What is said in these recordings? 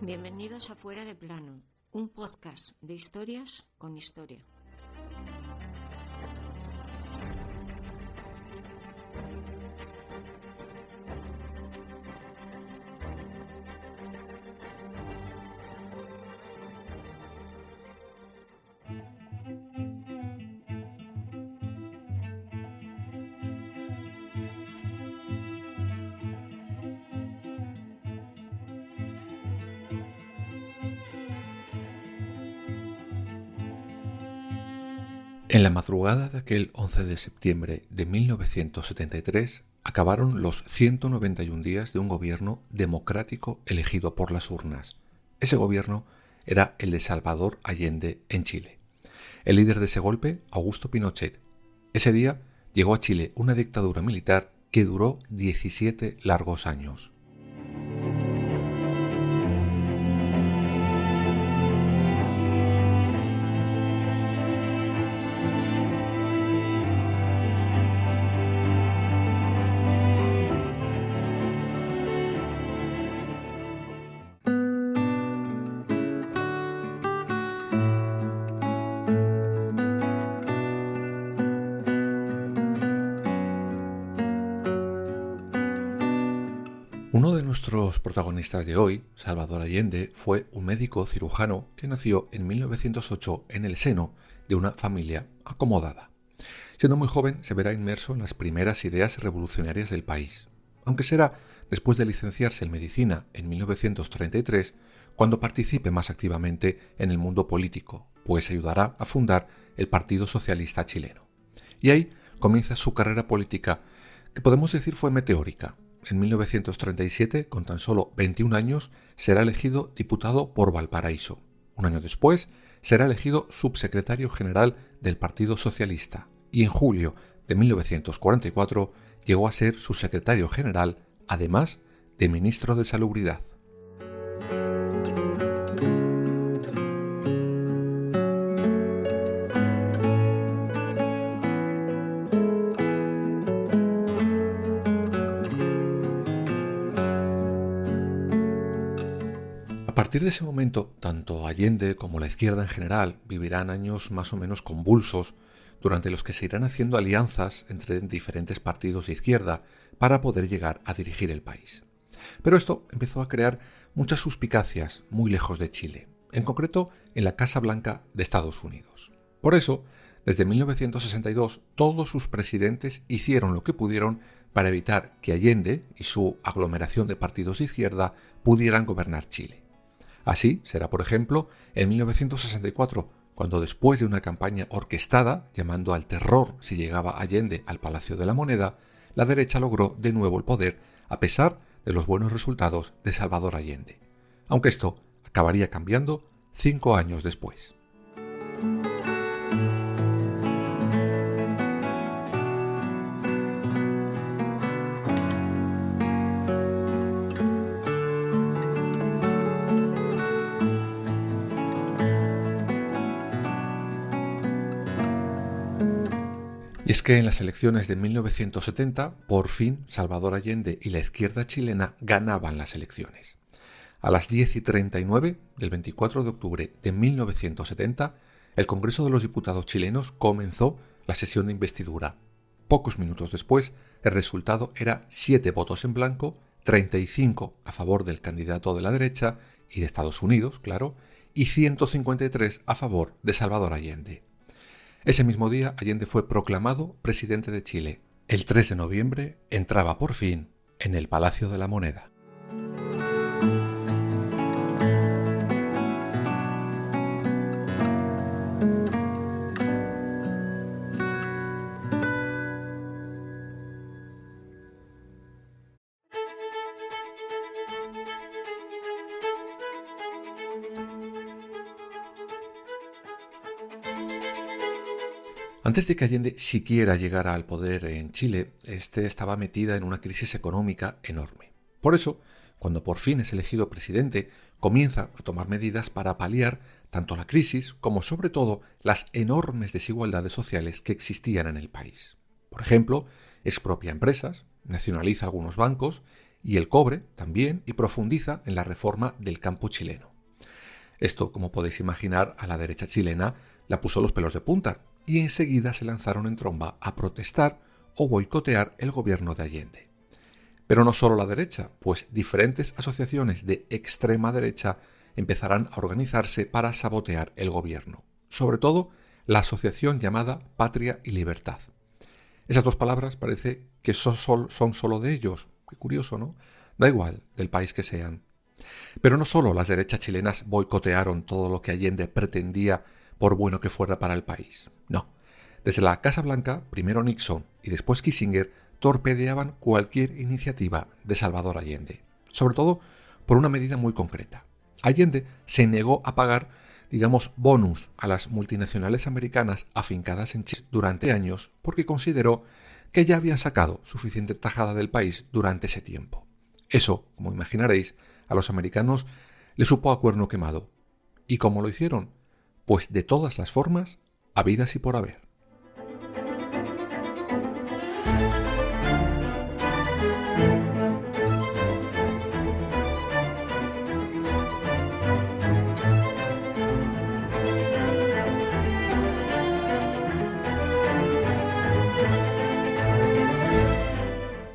Bienvenidos a Fuera de Plano, un podcast de historias con historia. En la madrugada de aquel 11 de septiembre de 1973 acabaron los 191 días de un gobierno democrático elegido por las urnas. Ese gobierno era el de Salvador Allende en Chile. El líder de ese golpe, Augusto Pinochet. Ese día llegó a Chile una dictadura militar que duró 17 largos años. Uno de nuestros protagonistas de hoy, Salvador Allende, fue un médico cirujano que nació en 1908 en el seno de una familia acomodada. Siendo muy joven, se verá inmerso en las primeras ideas revolucionarias del país, aunque será después de licenciarse en medicina en 1933 cuando participe más activamente en el mundo político, pues ayudará a fundar el Partido Socialista Chileno. Y ahí comienza su carrera política, que podemos decir fue meteórica. En 1937, con tan solo 21 años, será elegido diputado por Valparaíso. Un año después, será elegido subsecretario general del Partido Socialista y en julio de 1944 llegó a ser subsecretario general, además de ministro de Salubridad. A partir de ese momento, tanto Allende como la izquierda en general vivirán años más o menos convulsos, durante los que se irán haciendo alianzas entre diferentes partidos de izquierda para poder llegar a dirigir el país. Pero esto empezó a crear muchas suspicacias muy lejos de Chile, en concreto en la Casa Blanca de Estados Unidos. Por eso, desde 1962, todos sus presidentes hicieron lo que pudieron para evitar que Allende y su aglomeración de partidos de izquierda pudieran gobernar Chile. Así será, por ejemplo, en 1964, cuando después de una campaña orquestada, llamando al terror si llegaba Allende al Palacio de la Moneda, la derecha logró de nuevo el poder, a pesar de los buenos resultados de Salvador Allende. Aunque esto acabaría cambiando 5 años después. Y es que en las elecciones de 1970, por fin, Salvador Allende y la izquierda chilena ganaban las elecciones. A las 10:39 del 24 de octubre de 1970, el Congreso de los Diputados chilenos comenzó la sesión de investidura. Pocos minutos después, el resultado era 7 votos en blanco, 35 a favor del candidato de la derecha y de Estados Unidos, claro, y 153 a favor de Salvador Allende. Ese mismo día, Allende fue proclamado presidente de Chile. El 3 de noviembre entraba por fin en el Palacio de la Moneda. Antes de que Allende siquiera llegara al poder en Chile, estaba metida en una crisis económica enorme. Por eso, cuando por fin es elegido presidente, comienza a tomar medidas para paliar tanto la crisis como, sobre todo, las enormes desigualdades sociales que existían en el país. Por ejemplo, expropia empresas, nacionaliza algunos bancos y el cobre también, y profundiza en la reforma del campo chileno. Esto, como podéis imaginar, a la derecha chilena la puso los pelos de punta y enseguida se lanzaron en tromba a protestar o boicotear el gobierno de Allende. Pero no solo la derecha, pues diferentes asociaciones de extrema derecha empezarán a organizarse para sabotear el gobierno, sobre todo la asociación llamada Patria y Libertad. Esas dos palabras parece que son solo de ellos. Qué curioso, ¿no? Da igual, del país que sean. Pero no solo las derechas chilenas boicotearon todo lo que Allende pretendía por bueno que fuera para el país. No. Desde la Casa Blanca, primero Nixon y después Kissinger, torpedeaban cualquier iniciativa de Salvador Allende. Sobre todo por una medida muy concreta. Allende se negó a pagar, bonus a las multinacionales americanas afincadas en Chile durante años porque consideró que ya habían sacado suficiente tajada del país durante ese tiempo. Eso, como imaginaréis, a los americanos les supo a cuerno quemado. ¿Y cómo lo hicieron? Pues de todas las formas, habidas y por haber.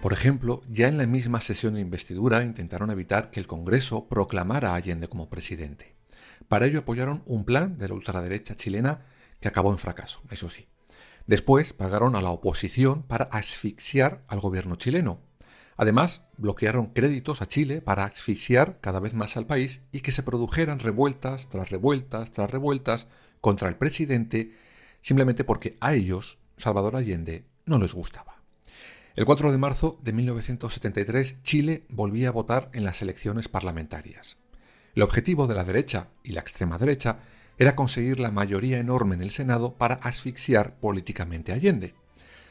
Por ejemplo, ya en la misma sesión de investidura intentaron evitar que el Congreso proclamara a Allende como presidente. Para ello apoyaron un plan de la ultraderecha chilena que acabó en fracaso, eso sí. Después pagaron a la oposición para asfixiar al gobierno chileno. Además, bloquearon créditos a Chile para asfixiar cada vez más al país y que se produjeran revueltas tras revueltas tras revueltas contra el presidente simplemente porque a ellos, Salvador Allende, no les gustaba. El 4 de marzo de 1973, Chile volvía a votar en las elecciones parlamentarias. El objetivo de la derecha y la extrema derecha era conseguir la mayoría enorme en el Senado para asfixiar políticamente a Allende.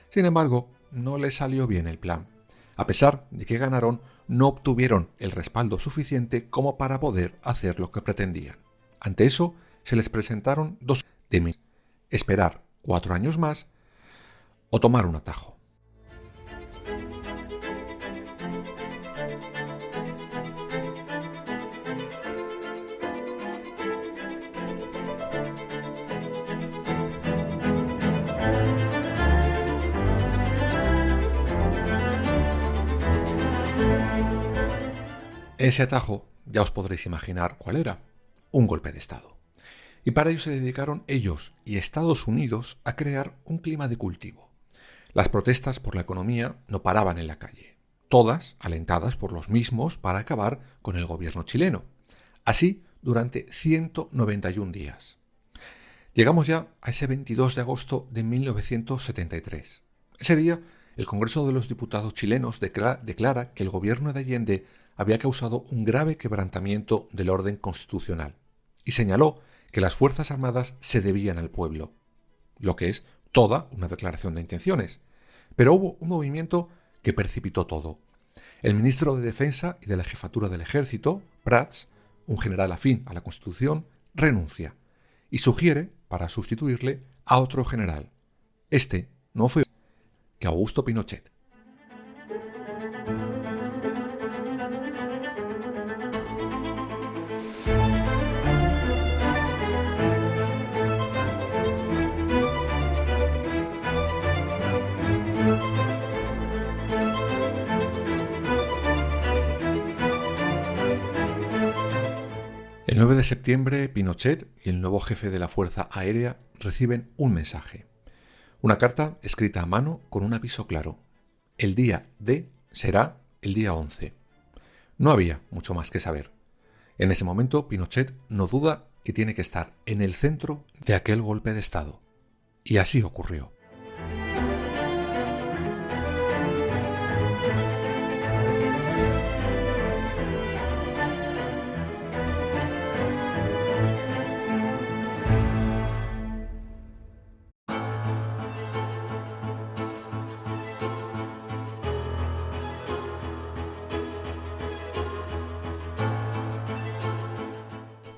Sin embargo, no les salió bien el plan. A pesar de que ganaron, no obtuvieron el respaldo suficiente como para poder hacer lo que pretendían. Ante eso, se les presentaron dos opciones: esperar 4 años más o tomar un atajo. Ese atajo ya os podréis imaginar cuál era: un golpe de Estado. Y para ello se dedicaron ellos y Estados Unidos a crear un clima de cultivo. Las protestas por la economía no paraban en la calle, todas alentadas por los mismos para acabar con el gobierno chileno. Así durante 191 días. Llegamos ya a ese 22 de agosto de 1973. Ese día, el Congreso de los Diputados chilenos declara que el gobierno de Allende había causado un grave quebrantamiento del orden constitucional y señaló que las Fuerzas Armadas se debían al pueblo, lo que es toda una declaración de intenciones. Pero hubo un movimiento que precipitó todo. El ministro de Defensa y de la Jefatura del Ejército, Prats, un general afín a la Constitución, renuncia y sugiere para sustituirle a otro general. Este no fue otro que Augusto Pinochet. El 9 de septiembre, Pinochet y el nuevo jefe de la Fuerza Aérea reciben un mensaje. Una carta escrita a mano con un aviso claro. El día D será el día 11. No había mucho más que saber. En ese momento, Pinochet no duda que tiene que estar en el centro de aquel golpe de Estado. Y así ocurrió.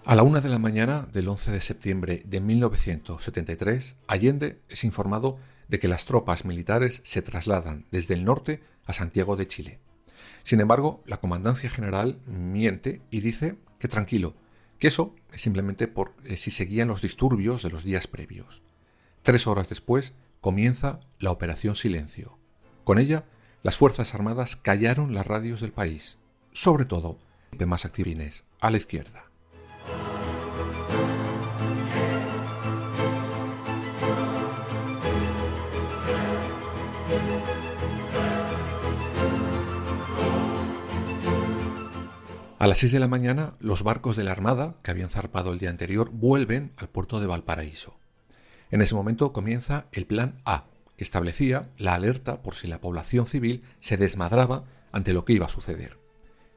A la 1 de la mañana del 11 de septiembre de 1973, Allende es informado de que las tropas militares se trasladan desde el norte a Santiago de Chile. Sin embargo, la Comandancia General miente y dice que tranquilo, que eso es simplemente por si seguían los disturbios de los días previos. 3 horas después comienza la Operación Silencio. Con ella, las Fuerzas Armadas callaron las radios del país, sobre todo de más activines a la izquierda. A las 6 de la mañana, los barcos de la Armada, que habían zarpado el día anterior, vuelven al puerto de Valparaíso. En ese momento comienza el Plan A, que establecía la alerta por si la población civil se desmadraba ante lo que iba a suceder.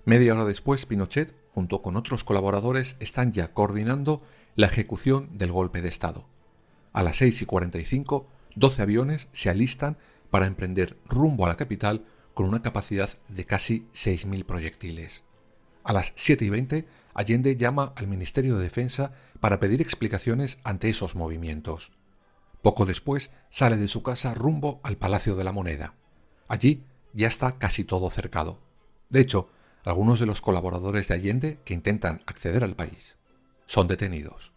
Media hora después, Pinochet, junto con otros colaboradores, están ya coordinando la ejecución del golpe de Estado. A las 6:45, 12 aviones se alistan para emprender rumbo a la capital con una capacidad de casi 6.000 proyectiles. A las 7:20, Allende llama al Ministerio de Defensa para pedir explicaciones ante esos movimientos. Poco después sale de su casa rumbo al Palacio de la Moneda. Allí ya está casi todo cercado. De hecho, algunos de los colaboradores de Allende que intentan acceder al país son detenidos.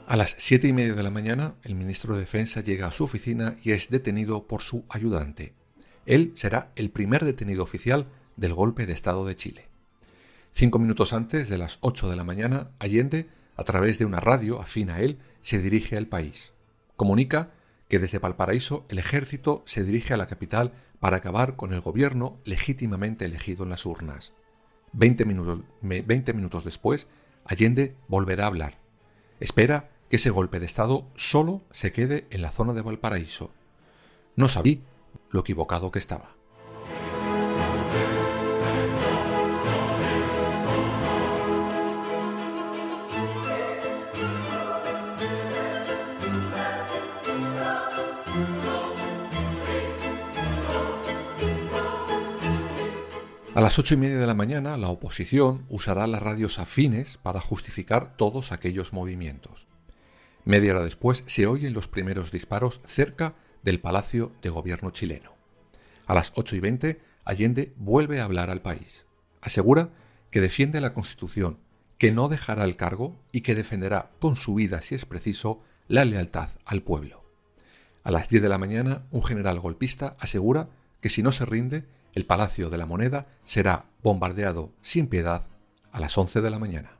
A las 7:30 de la mañana, el ministro de Defensa llega a su oficina y es detenido por su ayudante. Él será el primer detenido oficial del golpe de Estado de Chile. 5 minutos antes de las 8 de la mañana, Allende, a través de una radio afín a él, se dirige al país. Comunica que desde Valparaíso el ejército se dirige a la capital para acabar con el gobierno legítimamente elegido en las urnas. 20 minutos después, Allende volverá a hablar. Espera que ese golpe de Estado solo se quede en la zona de Valparaíso. No sabía lo equivocado que estaba. A las 8:30 de la mañana, la oposición usará las radios afines para justificar todos aquellos movimientos. Media hora después se oyen los primeros disparos cerca del Palacio de Gobierno chileno. A las 8:20, Allende vuelve a hablar al país. Asegura que defiende la Constitución, que no dejará el cargo y que defenderá con su vida, si es preciso, la lealtad al pueblo. A las 10 de la mañana, un general golpista asegura que si no se rinde, el Palacio de la Moneda será bombardeado sin piedad a las 11 de la mañana.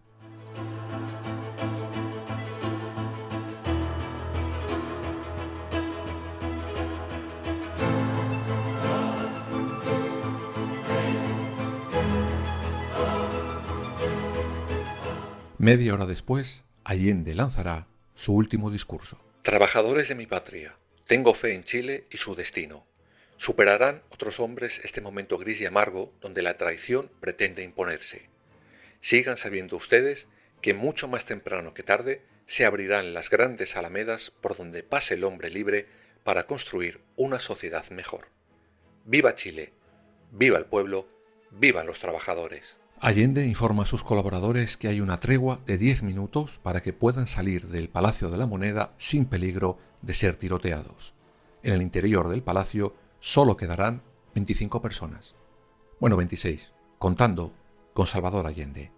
Media hora después, Allende lanzará su último discurso. Trabajadores de mi patria, tengo fe en Chile y su destino. Superarán otros hombres este momento gris y amargo donde la traición pretende imponerse. Sigan sabiendo ustedes que mucho más temprano que tarde se abrirán las grandes alamedas por donde pase el hombre libre para construir una sociedad mejor. ¡Viva Chile! ¡Viva el pueblo! ¡Vivan los trabajadores! Allende informa a sus colaboradores que hay una tregua de 10 minutos para que puedan salir del Palacio de la Moneda sin peligro de ser tiroteados. En el interior del palacio solo quedarán 25 personas. Bueno, 26, contando con Salvador Allende.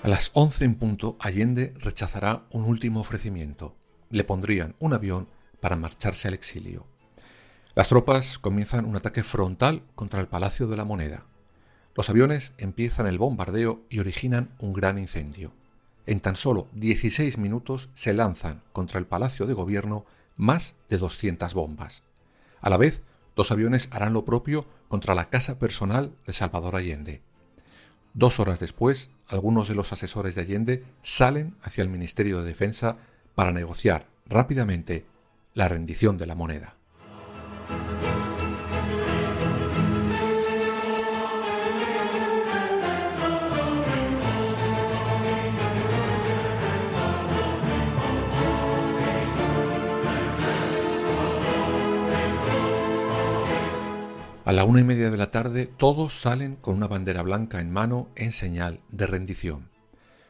A las 11 en punto, Allende rechazará un último ofrecimiento. Le pondrían un avión para marcharse al exilio. Las tropas comienzan un ataque frontal contra el Palacio de la Moneda. Los aviones empiezan el bombardeo y originan un gran incendio. En tan solo 16 minutos se lanzan contra el Palacio de Gobierno más de 200 bombas. A la vez, 2 aviones harán lo propio contra la casa personal de Salvador Allende. 2 horas después, algunos de los asesores de Allende salen hacia el Ministerio de Defensa para negociar rápidamente la rendición de la moneda. A la 1:30 de la tarde todos salen con una bandera blanca en mano en señal de rendición.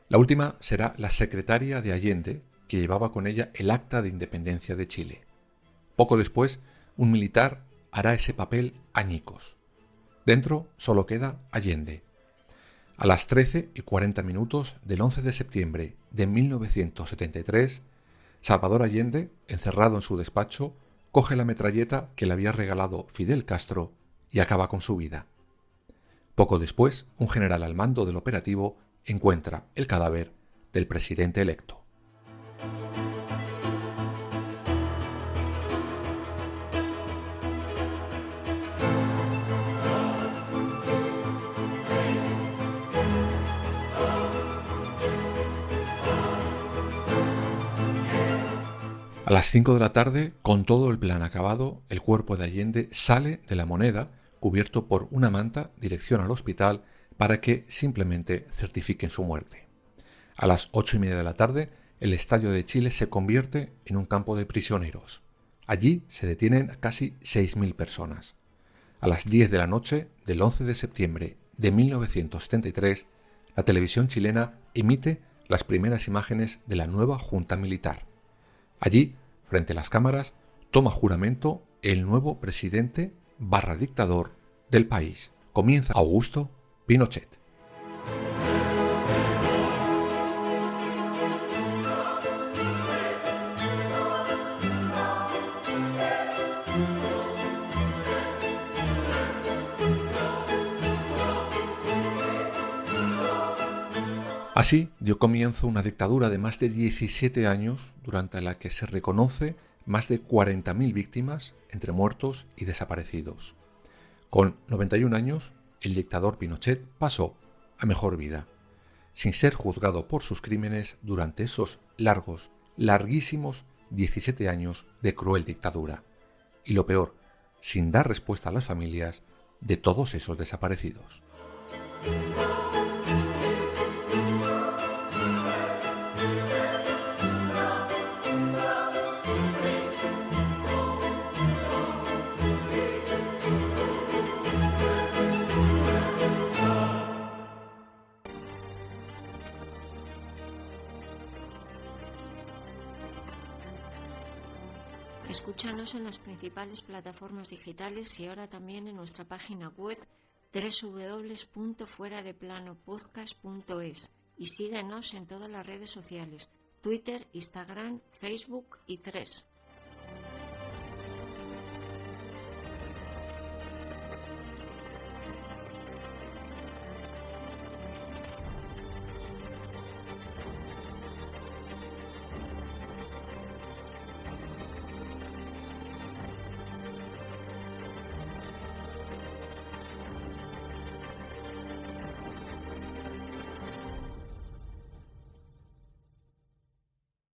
La última será la secretaria de Allende, que llevaba con ella el acta de independencia de Chile. Poco después, un militar hará ese papel añicos. Dentro solo queda Allende. A las 13:40 del 11 de septiembre de 1973, Salvador Allende, encerrado en su despacho, coge la metralleta que le había regalado Fidel Castro y acaba con su vida. Poco después, un general al mando del operativo encuentra el cadáver del presidente electo. A las 5 de la tarde, con todo el plan acabado, el cuerpo de Allende sale de la Moneda, cubierto por una manta, dirección al hospital, para que simplemente certifiquen su muerte. A las 8:30 de la tarde, el Estadio de Chile se convierte en un campo de prisioneros. Allí se detienen a casi 6.000 personas. A las 10 de la noche del 11 de septiembre de 1973, la televisión chilena emite las primeras imágenes de la nueva Junta Militar. Allí, frente a las cámaras, toma juramento el nuevo presidente / dictador del país. Comienza Augusto Pinochet. Así dio comienzo una dictadura de más de 17 años, durante la que se reconoce más de 40.000 víctimas entre muertos y desaparecidos. Con 91 años, el dictador Pinochet pasó a mejor vida, sin ser juzgado por sus crímenes durante esos larguísimos 17 años de cruel dictadura. Y lo peor, sin dar respuesta a las familias de todos esos desaparecidos. Escúchanos en las principales plataformas digitales y ahora también en nuestra página web www.fueradeplanopodcast.es y síguenos en todas las redes sociales, Twitter, Instagram, Facebook y Threads.